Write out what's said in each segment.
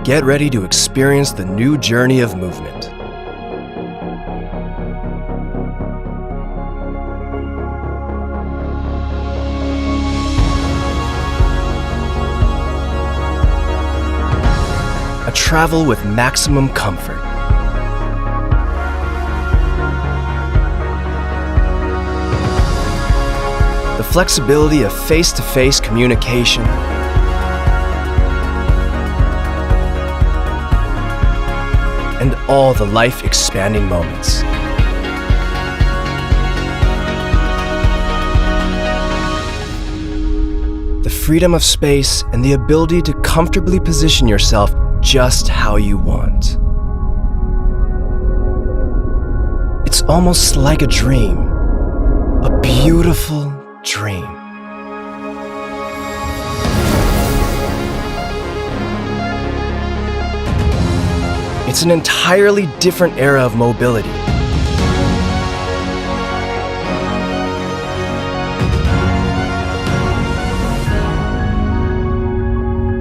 Get ready to experience the new journey of movement. A travel with maximum comfort. The flexibility of face-to-face communication. And all the life-expanding moments. The freedom of space and the ability to comfortably position yourself just how you want. It's almost like a dream, a beautiful dream. It's an entirely different era of mobility.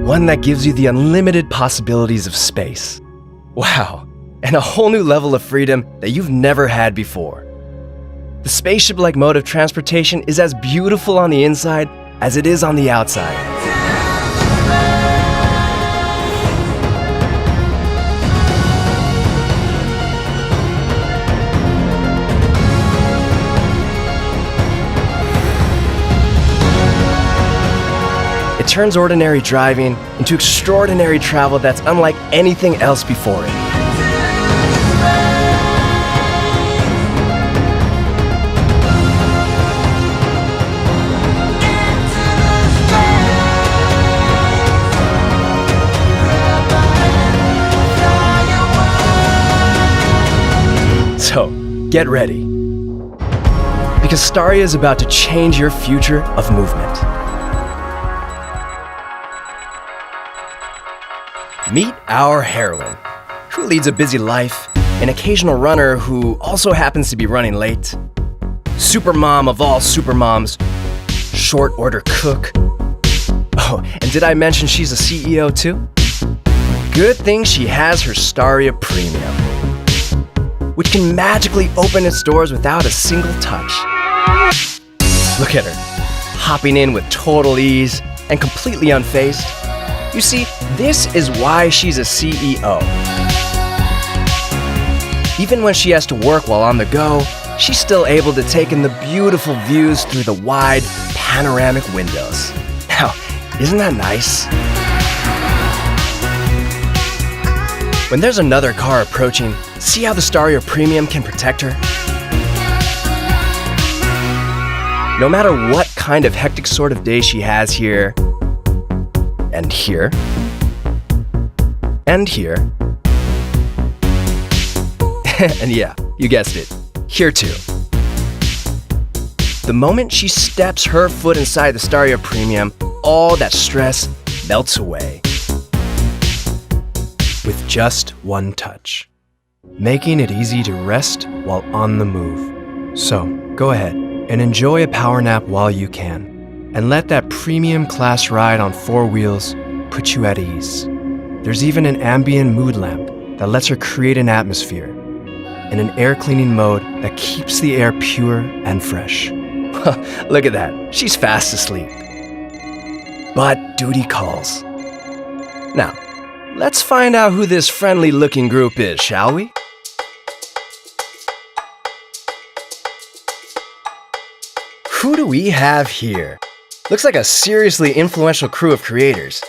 One that gives you the unlimited possibilities of space. Wow, and a whole new level of freedom that you've never had before. The spaceship-like mode of transportation is as beautiful on the inside as it is on the outside. It turns ordinary driving into extraordinary travel that's unlike anything else before it. So, get ready. Because STARIA is about to change your future of movement. Meet our heroine, who leads a busy life, an occasional runner who also happens to be running late, supermom of all supermoms, short order cook. Oh, and did I mention she's a CEO too? Good thing she has her STARIA Premium, which can magically open its doors without a single touch. Look at her, hopping in with total ease and completely unfazed. You see, this is why she's a CEO. Even when she has to work while on the go, she's still able to take in the beautiful views through the wide, panoramic windows. Now, isn't that nice? When there's another car approaching, see how the STARIA Premium can protect her? No matter what kind of hectic sort of day she has here, and here, and here, and yeah, you guessed it, here too. The moment she steps her foot inside the STARIA Premium, all that stress melts away. With just one touch, making it easy to rest while on the move. So, go ahead and enjoy a power nap while you can. And let that premium class ride on 4 wheels put you at ease. There's even an ambient mood lamp that lets her create an atmosphere, and an air cleaning mode that keeps the air pure and fresh. Look at that, she's fast asleep. But duty calls. Now, let's find out who this friendly looking group is, shall we? Who do we have here? Looks like a seriously influential crew of creators.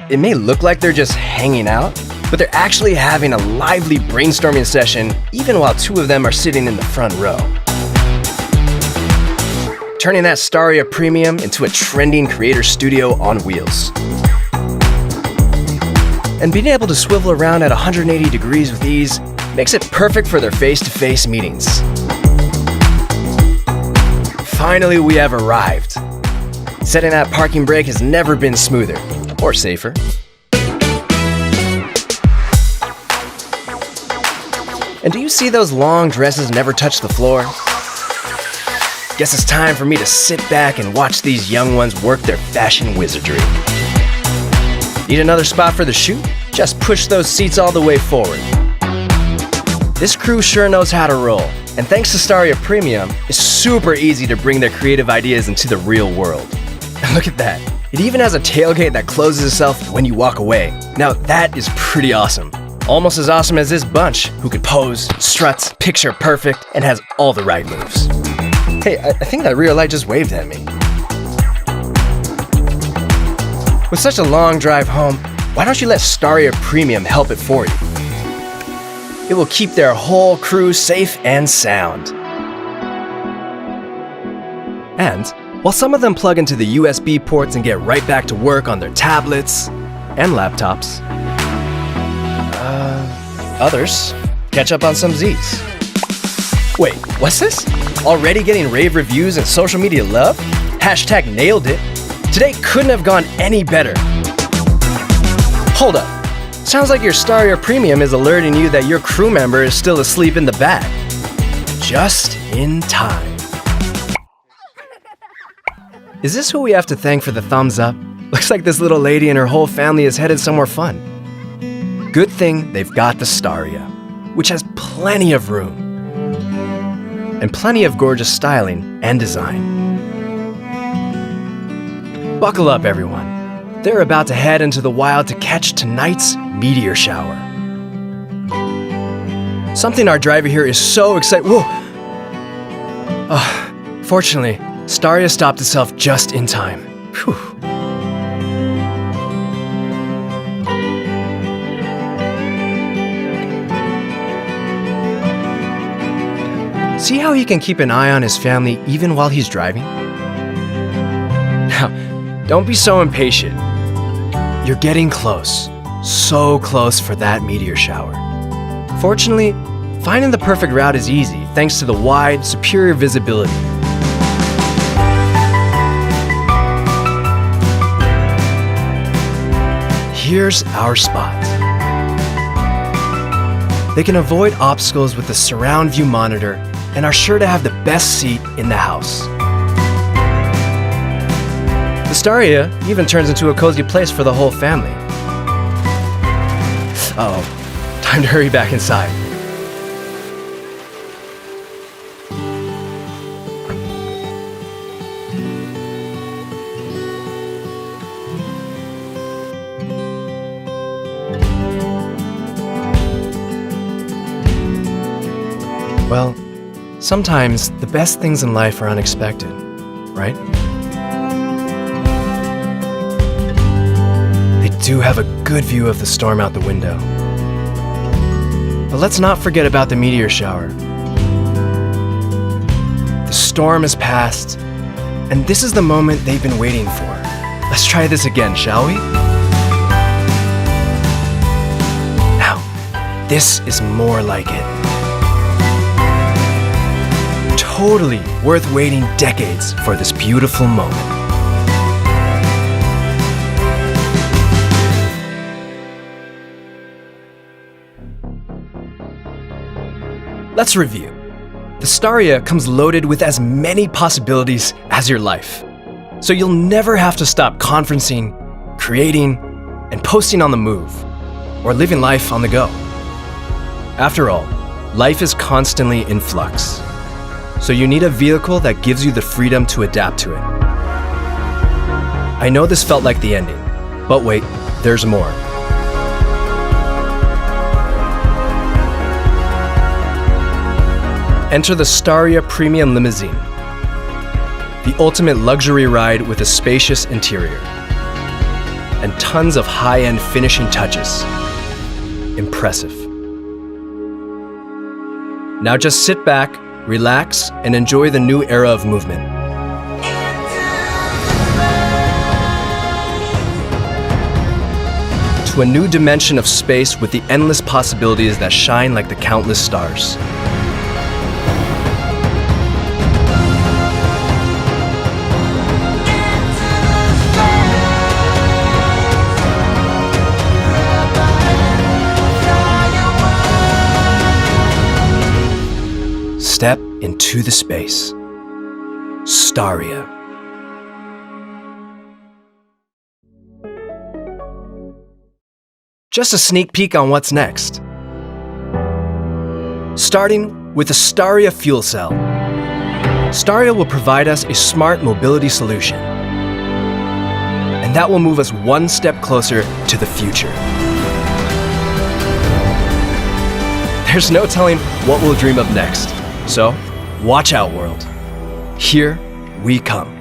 It may look like they're just hanging out, but they're actually having a lively brainstorming session even while 2 of them are sitting in the front row. Turning that STARIA Premium into a trending creator studio on wheels. And being able to swivel around at 180 degrees with ease makes it perfect for their face-to-face meetings. Finally, we have arrived. Setting that parking brake has never been smoother or safer. And do you see those long dresses never touch the floor? Guess it's time for me to sit back and watch these young ones work their fashion wizardry. Need another spot for the shoot? Just push those seats all the way forward. This crew sure knows how to roll, and thanks to STARIA Premium, it's super easy to bring their creative ideas into the real world. And look at that. It even has a tailgate that closes itself when you walk away. Now that is pretty awesome. Almost as awesome as this bunch, who could pose, struts, picture perfect, and has all the right moves. Hey, I think that rear light just waved at me. With such a long drive home, why don't you let STARIA Premium help it for you? It will keep their whole crew safe and sound. And while some of them plug into the USB ports and get right back to work on their tablets and laptops, others catch up on some Z's. Wait, what's this? Already getting rave reviews and social media love? Hashtag nailed it. Today couldn't have gone any better. Hold up. Sounds like your STARIA Premium is alerting you that your crew member is still asleep in the back. Just in time. Is this who we have to thank for the thumbs up? Looks like this little lady and her whole family is headed somewhere fun. Good thing they've got the STARIA, which has plenty of room. And plenty of gorgeous styling and design. Buckle up, everyone. They're about to head into the wild to catch tonight's meteor shower. Something our driver here is so excited. Whoa! Fortunately, STARIA stopped itself just in time. Whew. See how he can keep an eye on his family even while he's driving? Now, don't be so impatient. You're getting close. So close for that meteor shower. Fortunately, finding the perfect route is easy thanks to the wide, superior visibility. Here's our spot. They can avoid obstacles with the surround view monitor and are sure to have the best seat in the house. The STARIA even turns into a cozy place for the whole family. Uh-oh, time to hurry back inside. Well, sometimes the best things in life are unexpected, right? They do have a good view of the storm out the window. But let's not forget about the meteor shower. The storm has passed, and this is the moment they've been waiting for. Let's try this again, shall we? Now, this is more like it. Totally worth waiting decades for this beautiful moment. Let's review. The STARIA comes loaded with as many possibilities as your life. So you'll never have to stop conferencing, creating, and posting on the move, or living life on the go. After all, life is constantly in flux. So you need a vehicle that gives you the freedom to adapt to it. I know this felt like the ending, but wait, there's more. Enter the STARIA Premium Limousine, the ultimate luxury ride with a spacious interior and tons of high-end finishing touches. Impressive. Now just sit back, relax, and enjoy the new era of movement. To a new dimension of space with the endless possibilities that shine like the countless stars. Step into the space. STARIA. Just a sneak peek on what's next. Starting with the STARIA fuel cell. STARIA will provide us a smart mobility solution. And that will move us one step closer to the future. There's no telling what we'll dream of next. So, watch out, world. Here we come.